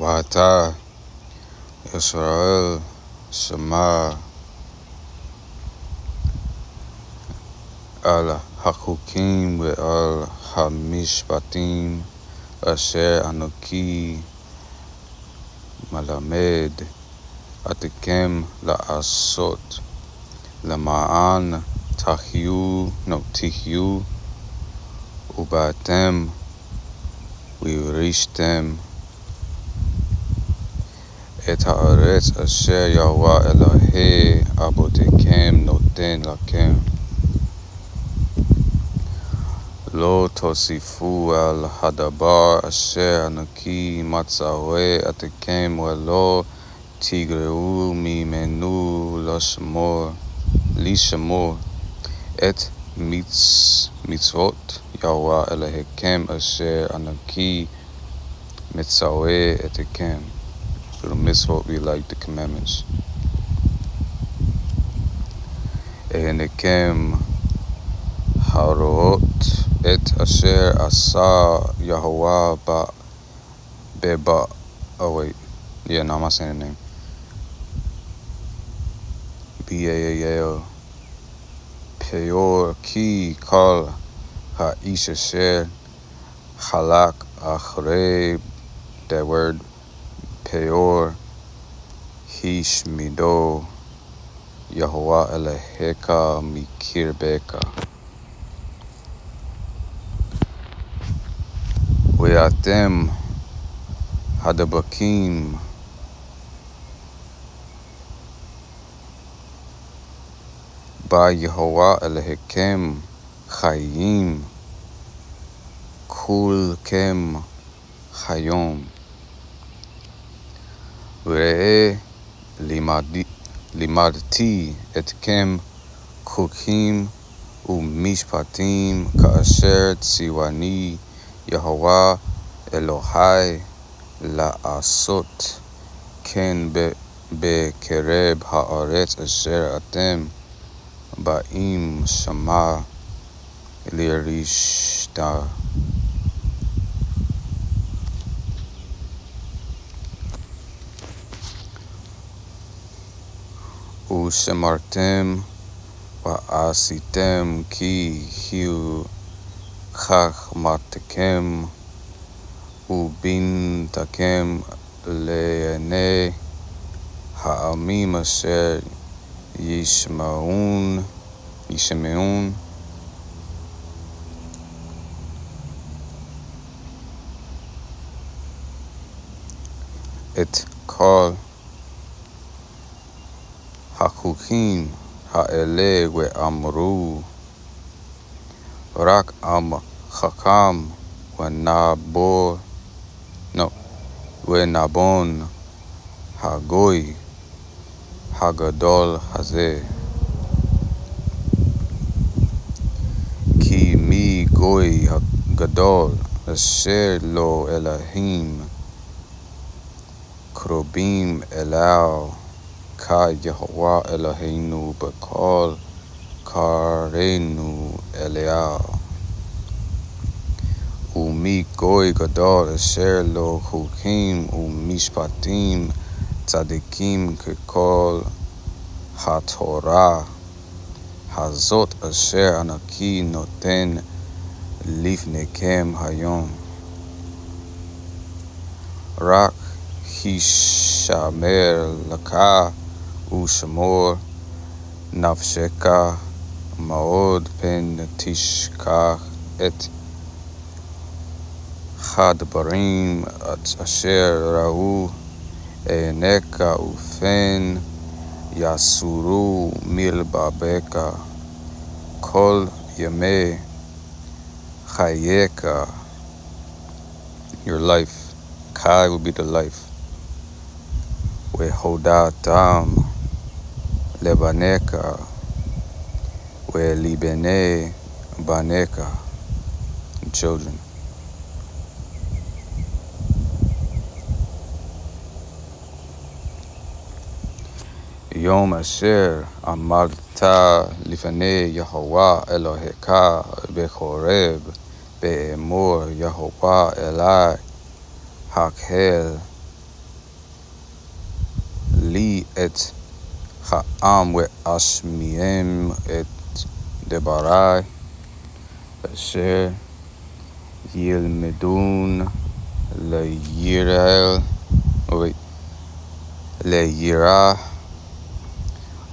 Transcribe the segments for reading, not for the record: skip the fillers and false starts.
ואתה ישראל שמע על החוקים ועל המשפטים אשר אנוכי מלמד אתכם לעשות, למען תחיו ובאתם וירשתם את הארץ אשר יהוה אלוהי אבותיכם נותן לכם. לא תוסיפו על הדבר אשר אנוכי מצווה אתכם, ולא תגרעו ממנו לשמור את מצוות יהוה אלוהיכם אשר אנוכי מצווה אתכם. So the mitzvot be like the commandments. הענקם הרואות את אשר עשה יהוה I'm not saying the name. Baal Peor כי כל האיש אשר חלק אחרי, that word Peor, השמידו יהוה אלוהיך מקרבך. ואתם הדבקים ביהוה אלוהיכם חיים כולכם היום. וראה לימדתי אתכם חוקים ומשפטים כאשר ציווני יהוה אלוהי לעשות כן בקרב הארץ אשר אתם באים שמה לירשתה. ושמרתם ועשיתם כי הוא חכמתכם ובינתכם לעיני העמים אשר ישמעון את כל החוקים האלה ואמרו, רק עם חכם ונבון הגוי הגדול הזה. כי מי גוי הגדול אשר לו אלוהים קרובים אליו כיהוה אלוהינו בכל קראנו אליהו. ומי גוי גדול אשר לו חוקים ומשפטים צדיקים ככל התורה הזאת אשר אנוכי נותן לפניכם היום. רק הישמר לך ושמור נפשך מאוד, פן תשכח את הדברים אשר ראו עיניך, ופן יסורו מלבבך כל ימי חייך. Your life. Kai will be the life. והודעתם לבניך ולבני בניך, children. יום אשר עמדת לפני יהוה אלוהיך בחורב באמור יהוה אלי הקהל et ha'am ve'ashmi'em et Debarai asher yilmedun le'yirah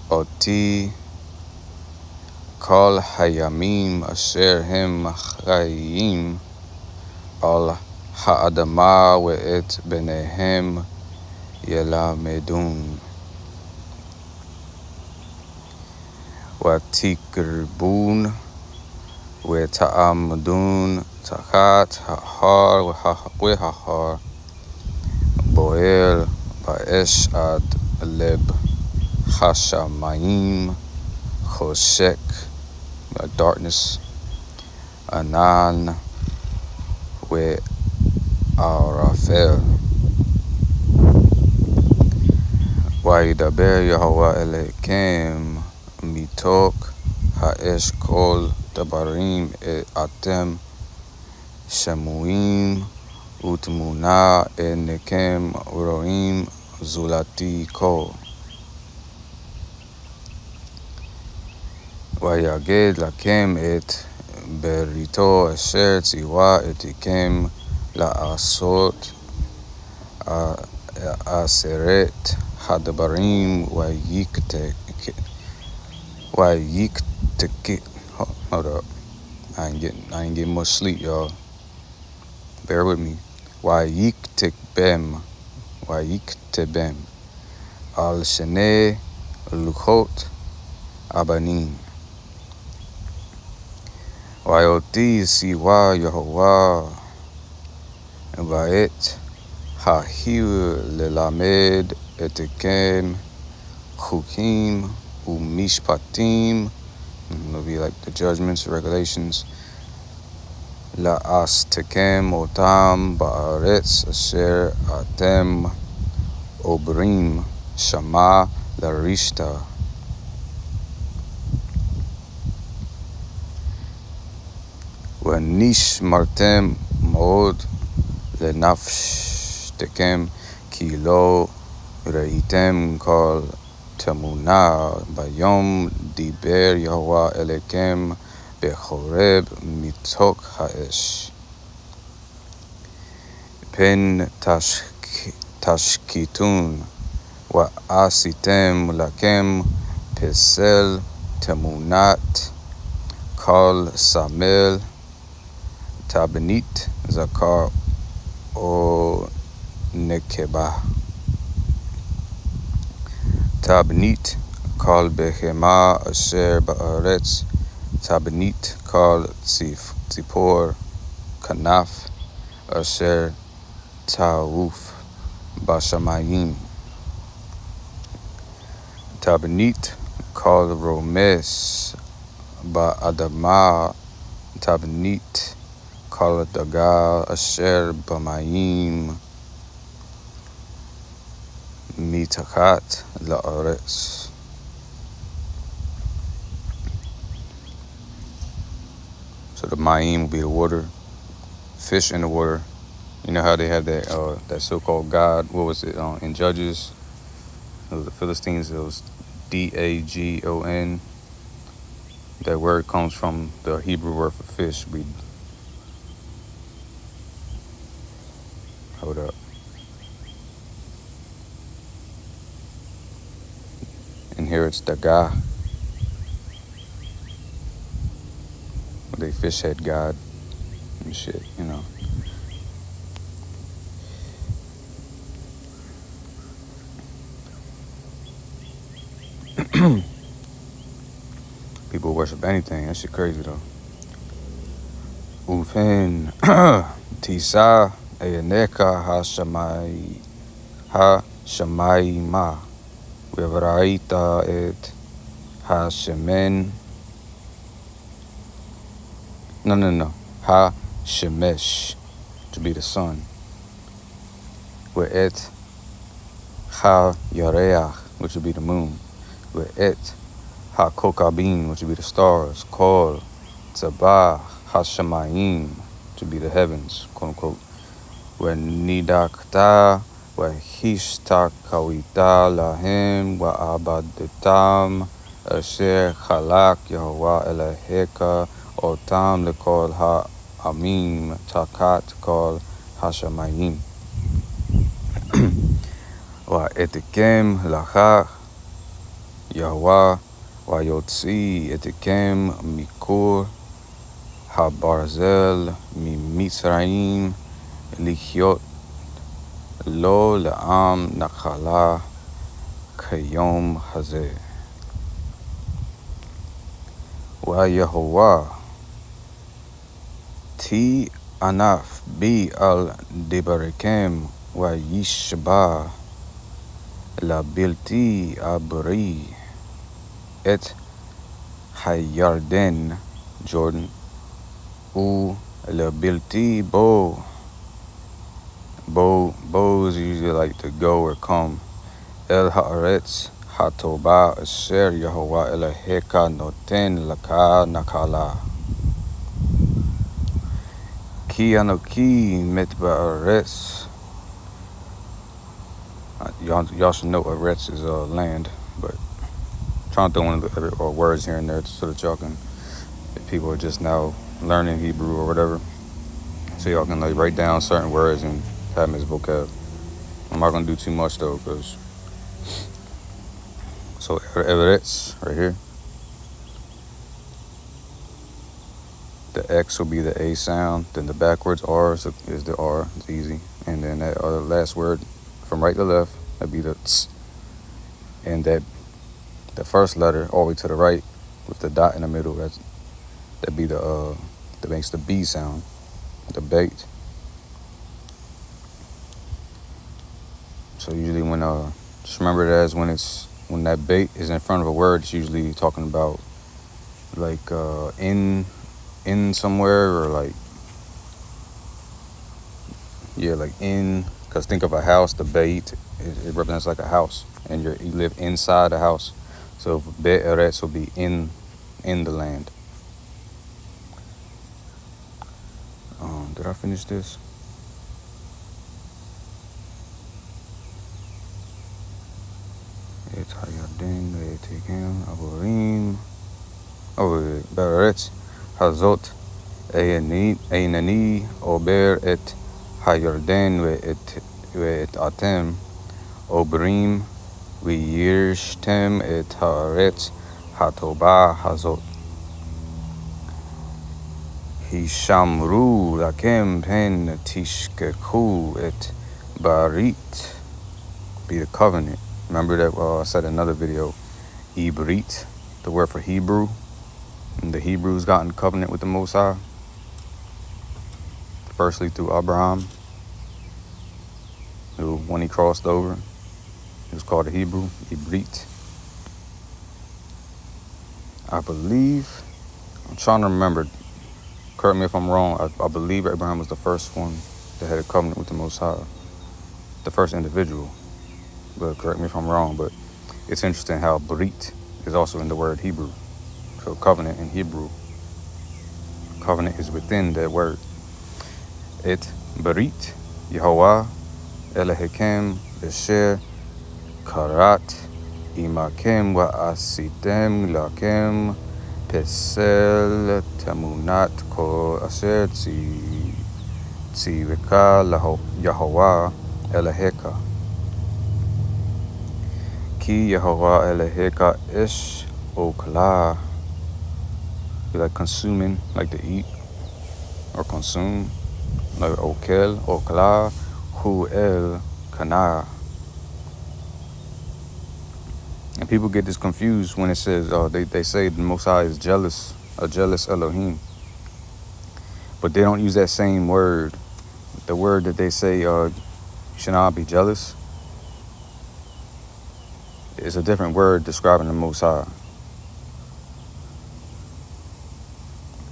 oti kol hayamim asher hem chayim al ha'adama ve'et benehem yelamedun vatikribun ve'ta'amdun takat ha'ar boel ba'esh ad leb hashamayim choshek darkness anan ve'arafel וידבר יהוה אליכם מתוך האש כל דברים אתם שמועים ותמונה עיניכם רואים זולתי כה. ויגד לכם את בריתו אשר ציווה אתכם לעשות עשרת הדברים hold up, I ain't getting much sleep, y'all. Bear with me. Wayiktebem al shene luchot abanim. Wayoti siwa Yehovah va'et hahiu lelamed etekem chukim umishpatim. It'll be like the judgments, regulations. La'astekem otam ba'aretz asher atem obrim shama larishta. V'nishmartem mod lenafshtekem ki lo reitem kol תמונה ביום דיבר יהוה אליכם בחורב מתוך האש. פן תשקיטון ועשיתם לכם פסל תמונת כל סמל תבנית זכר או נקבה. תבנית כל בהמה אשר בארץ, תבנית כל ציפור כנף אשר תעוף בשמיים. תבנית כל רומס באדמה, תבנית כל דגה אשר במים. Mitakat la'aretz. So the ma'im will be the water, fish in the water. You know how they have that so-called god, what was it, in Judges? It was the Philistines, it was Dagon. That word comes from the Hebrew word for fish. Hold up. And here it's Dagah. They fish head god and shit, you know. People worship anything. That shit crazy though. Ufen tisa eyaneka ha-shamayima. V'varaita et ha-shemen. No. Ha-shemesh, to be the sun. Ve'et ha-yareach, which would be the moon. Ve'et ha-kokabim, which would be the stars. Kol tzabah ha-shamayim, to be the heavens, quote unquote. Ve'nidakta והשתקעותה להם ועבדתם אשר חלק יהוה אלוהיך אותם לכל העמים תחת כל השמיים. ואתקם לך יהוה ויוציא אתקם מכור הברזל ממצרים לחיות לו לעם נחלה כיום הזה. ויהוה תהי ענף בי על דבריכם וישבע לבלתי אבריא את הירדן, Jordan, ולבלתי בו. Bo is usually like to go or come. El haaretz hatoba asher Yehovah Eloheka noten laka nakala. Ki anoki met ba'aretz. Y'all should know aretz is land, but I'm trying to throw one of the words here and there so that y'all can, if people are just now learning Hebrew or whatever, so y'all can like write down certain words and have his vocab. I'm not gonna do too much though, because so eretz right here. The X will be the A sound, then the backwards R is the R, it's easy, and then that other last word from right to left, that'd be the ts, and that the first letter all the way to the right with the dot in the middle, that'd be that makes the B sound, the bait. So usually when just remember it as when that bait is in front of a word, it's usually talking about like in somewhere, or like in, because think of a house, the bait it represents like a house, and you live inside a house. So be'eretz will be in the land. Did I finish this? את הירדן ואתקם עבורים. בארץ הזאת אינני עובר את הירדן ואת אתם עוברים וירשתם את הארץ הטובה הזאת. הישמרו לכם פן תשכחו את ברית, be the covenant. Remember that I said in another video, Ibrit, the word for Hebrew, and the Hebrews got in covenant with the Most High. Firstly through Abraham, who when he crossed over, he was called a Hebrew, Ibrit. I believe, I'm trying to remember, correct me if I'm wrong, I believe Abraham was the first one that had a covenant with the Most High, the first individual. But correct me if I'm wrong, but it's interesting how Brit is also in the word Hebrew. So covenant in Hebrew, covenant is within that word. Et Brit Yehovah Elohim Asher Karat Imakem wa Asitem Lakem Pesel Tamunat Ko Asher Tziveka Yehovah Eloheka. Ki Yehovah Eloheka ish okla. Be like consuming, like to eat or consume. Like okel, okla, hu el kana. And people get this confused when it says, they say the Most High is jealous, a jealous Elohim. But they don't use that same word. The word that they say, you should not be jealous, it's a different word describing the Most High.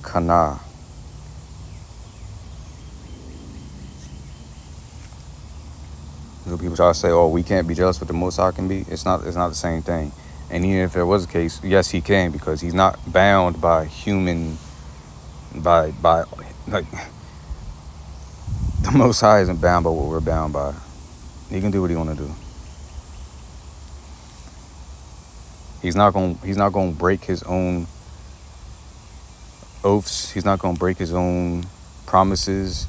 Kana. So people try to say, we can't be jealous, but the Most High can be. It's not the same thing. And even if there was a case, yes, he can, because he's not bound by human, by like, the Most High isn't bound by what we're bound by. He can do what he want to do. He's not gonna break his own oaths. He's not gonna break his own promises.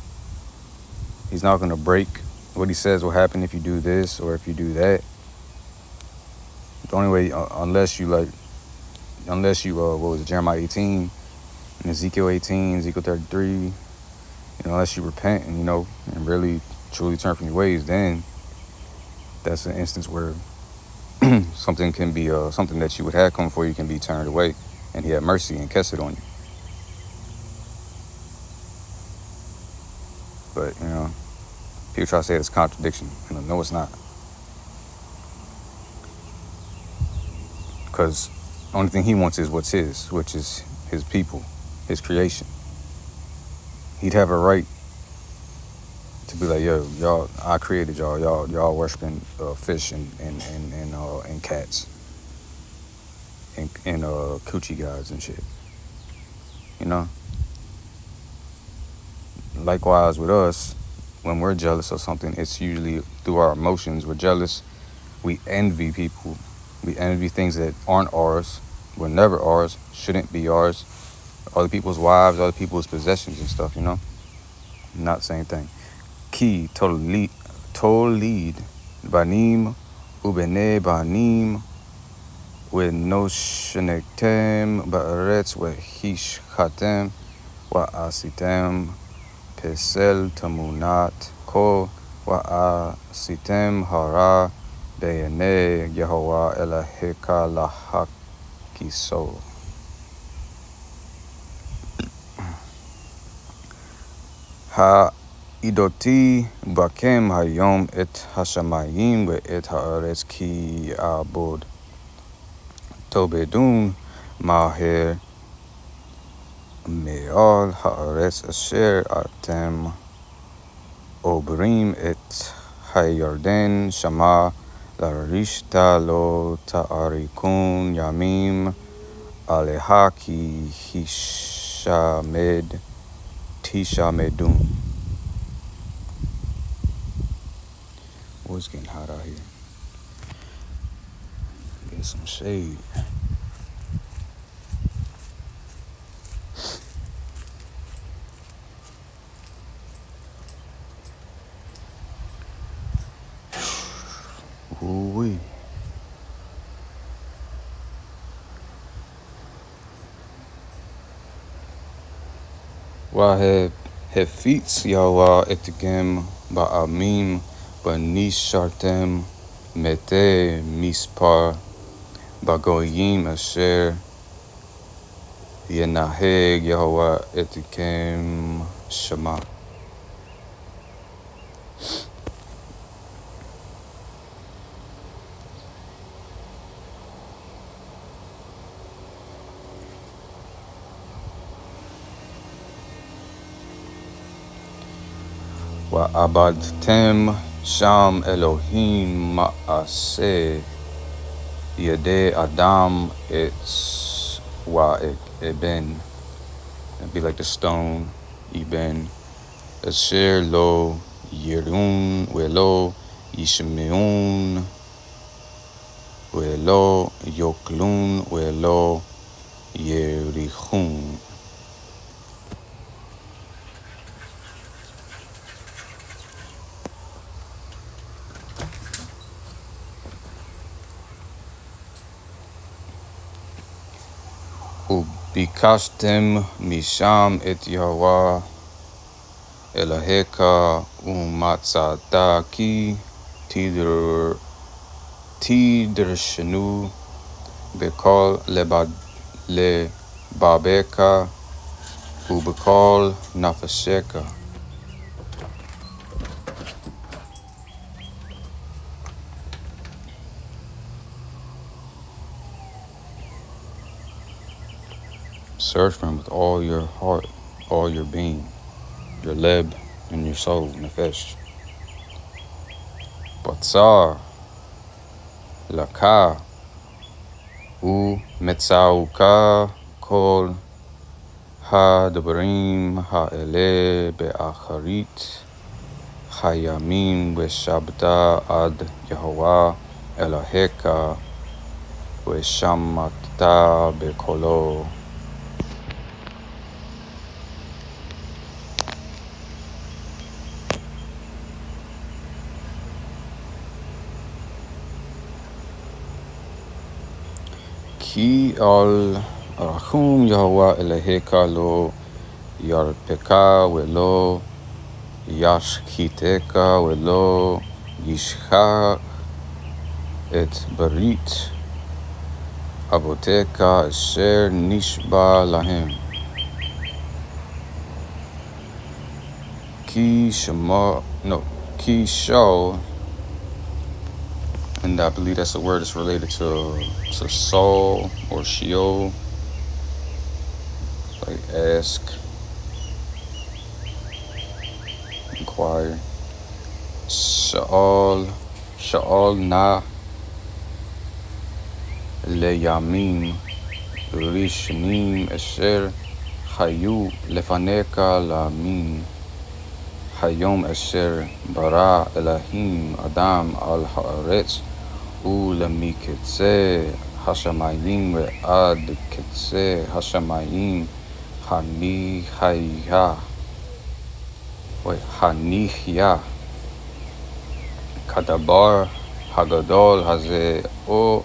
He's not gonna break what he says will happen if you do this or if you do that. The only way, unless you what was it, Jeremiah 18 and Ezekiel 18, Ezekiel 33, unless you repent and and really truly turn from your ways, then that's an instance where something can be something that you would have come for you can be turned away, and he had mercy and cast it on you. But people try to say it's a contradiction. No, it's not. Because the only thing he wants is what's his, which is his people, his creation. He'd have a right to be like, yo, y'all, I created y'all. Y'all worshiping fish and cats and coochie gods and shit. Likewise with us, when we're jealous of something, it's usually through our emotions. We're jealous. We envy people. We envy things that aren't ours, were never ours, shouldn't be ours. Other people's wives, other people's possessions and stuff, Not the same thing. Ki tolid banim ubene banim وَنُشْنِكْتَمْ بَأَرَتْ وَهِشْخَتَمْ وَأَسِتَمْ پِسَل تَمُونَات كو وَأَسِتَمْ هَرَا بَيَنَي يَهْوَى إِلَهِكَ لَحَكِسَوْ. העידותי בכם היום את השמיים ואת הארץ כי אעבוד. תאבדון מהר מעל הארץ אשר אתם עוברים את הירדן שמה לרשת לא תאריכון ימים עליה כי תשמדון. Oh, it's getting hot out here. Get some shade. Ooh-wee. והפיץ יהוה אתכם בעמים ונשארתם מתי מספר בגויים אשר ינהג יהוה אתכם שמה. ועבדתם שם אלוהים מעשה ידי אדם עץ ואבן. It'd be like the stone, Eben, אשר לא יראון ולא ישמעון ולא יאכלון ולא יריחון. וביקשתם משם את יהוה אלוהיך ומצאת כי תדרשנו בכל לבבך ובכל נפשך. Search for him with all your heart, all your being, your leb and your soul, nefesh. Batzar, laka, metzauka kol ha-debarim ha-ele be'acharit Hayamim Veshabta ad Yahweh Eloheka Veshamata Bekolo. Ki al Rachum Yahweh Eloheka lo Yarpeka Velo Yashkiteka Velo Yishcha et Berit Aboteka Asher Nishba Lahem. Ki Sho, and I believe that's a word that's related to soul or Sheol, like ask, inquire. Sha'al na leyamin rishnim asher hayu lefaneka lamin hayom asher bara Elohim adam al haaretz ulemiketze hashamayim ve'ad ketze hashamayim hanihya kadabar hagadol hazeh o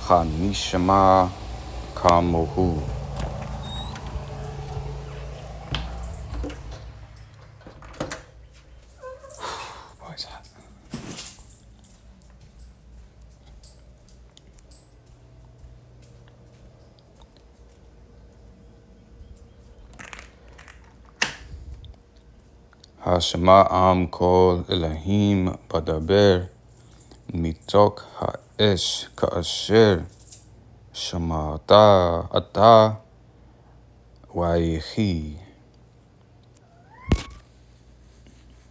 hanishma kamuhu. Boy, it's hot. Hashema am kol Elohim badaber mitok ha'esh ka'asher shamata ata wayechi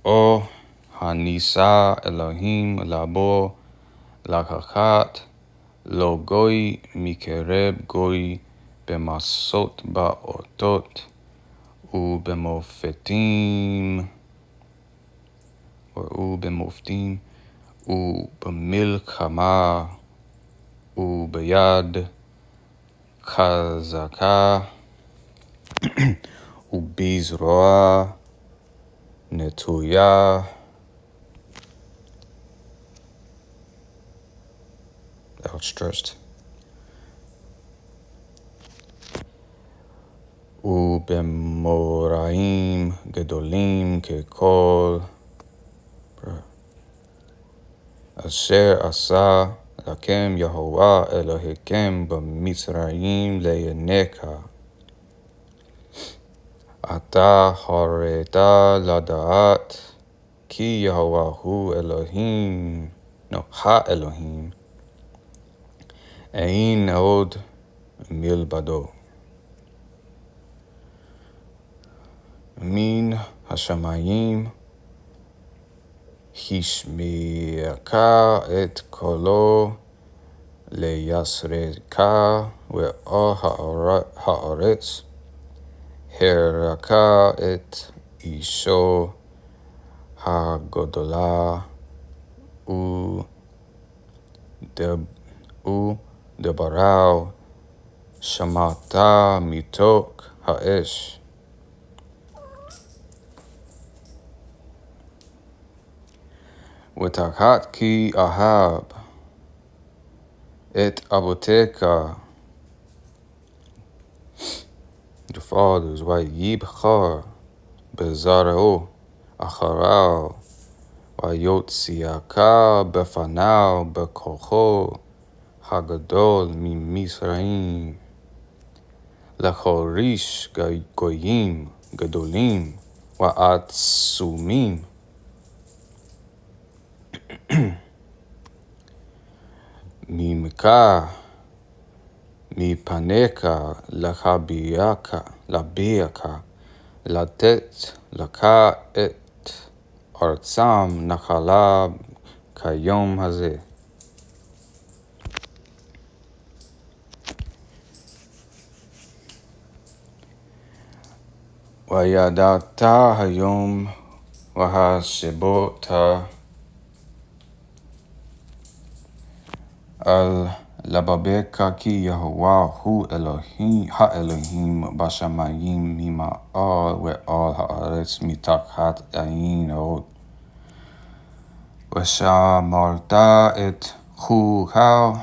o hanisa Elohim labo lakachat lo goy mikereb goy bemasot ba'otot ubemofetim ובמופתים ובמלחמה וביד חזקה ובזרוע נטויה. Outstretched. ובמוראים גדולים ככל אשר עשה לכם יהוה אלוהיכם במצרים לעיניך. אתה הורית לדעת כי יהוה הוא אלוהים, האלוהים, אין עוד מלבדו. מן השמיים השמיעך את קולו ליסרך ועל הארץ הראך את אישו הגדולה ודבריו שמעת מתוך האש. ותחת כי אהב את אבותיך, your fathers, ויבחר בזרעו אחריו, ויוציאך בפניו בכוחו הגדול ממצרים, לחוריש גויים גדולים ועצומים, ממך מפניך להביאך לתת לך את ארצם נחלה כיום הזה. וידעת היום Wahashibota al Lababeka ki Yahuwah hu Elohim ha Elohim Bashamayim mima al we al haaretz mitachat ayin od Washamarta et chuhau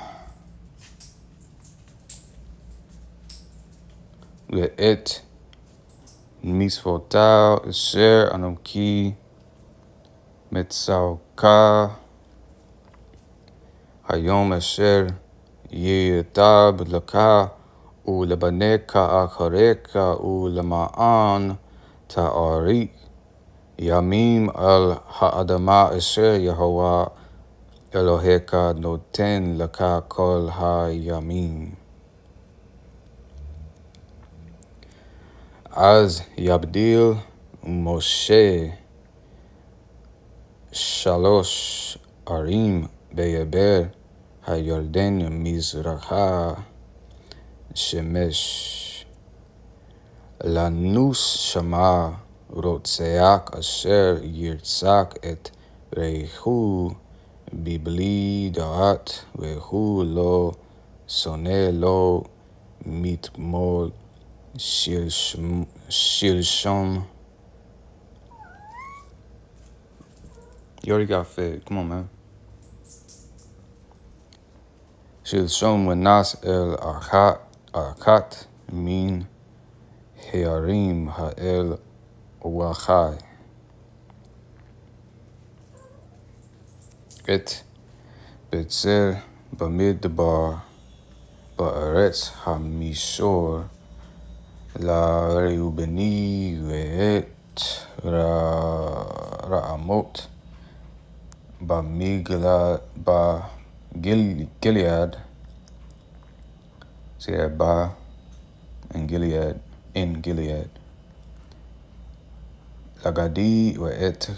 we et misvotau asher anoki metzauka hayom asher yetab laka ulebaneka achareka ulema'an ta'arik yamim al ha'adama asher Yehovah Eloheka noten laka kol hayamim az yabdil Moshe shalosh arim beyeber hayarden mizracha shemesh lanus shama rotseak asher yirtzak et rehu bibli daat vehu lo sone lo mitmol shilshom. You already got fed. Come on, man. Shilshom wenas el arkat min hearim ha'el wachai. Et betzer bamidbar ba'aretz hamishor la reubeni ve'et ra'amot Gilead. See that Ba and Gilead in Gilead. Lagadi ve'et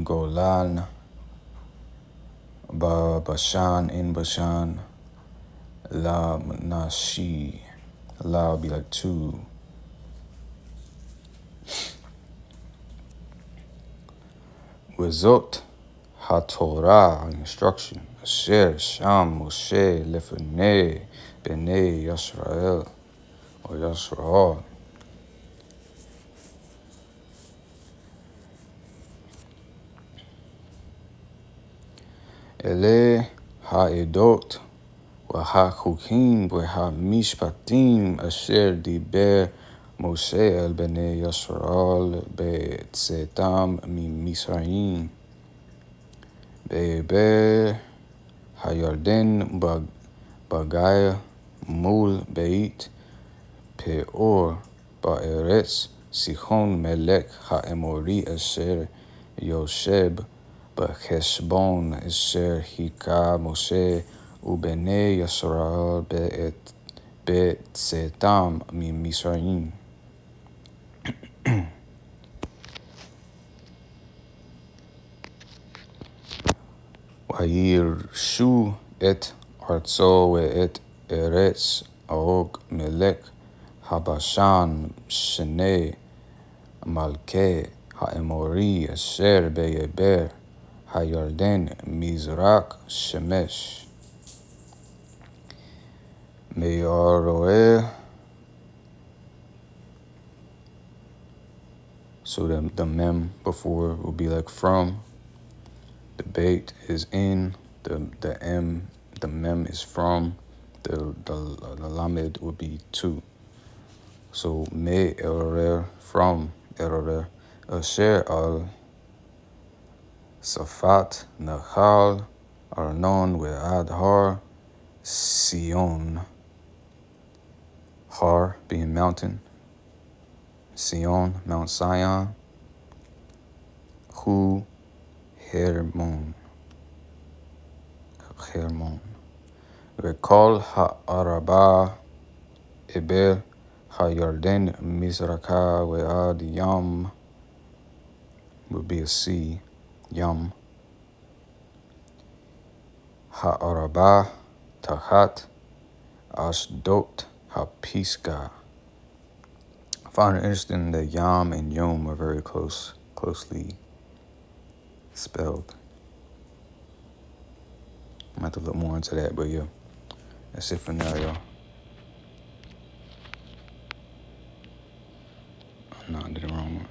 Golan ba Bashan in Bashan. La Nashi. La will be like 2. Wizot HaTorah, instruction. Asher Sham Moshe Lefenei Bnei Yisrael or Yisrael. Ele ha'edot v'ha'chukim v'ha'mishpatim asher diber Moshe el Bnei Yisrael be'tzetam miMisraim be'ber hayarden bagay mul beit peor ba'eretz Sichon melech ha'emori asher Yosheb b'cheshbon asher hika Moshe u'bnei Yisrael be'tzetam miMisraim. Vayirshu et artzo ve'et eretz og melech habashan shnei malke ha'emori asher beyeber hayarden mizrak shemesh meyaroeh. So the mem before will be like from. The bait is in. The m, the mem is from. The lamed would be to. So me erorer from erorer asher al safat nachal arnon ve'ad har Sion. Har being mountain. Sion, Mount Sion. Hu Hermon. Recall ha'araba eber ha'yarden mizraka ve'ad yam would be a sea. Yam. Ha'araba tahat ashdot ha'piska. I find it interesting that Yam and Yom are very close closely spelled. I'm gonna have to look more into that, but yeah, that's it for now, y'all. Oh, no, I did the wrong one.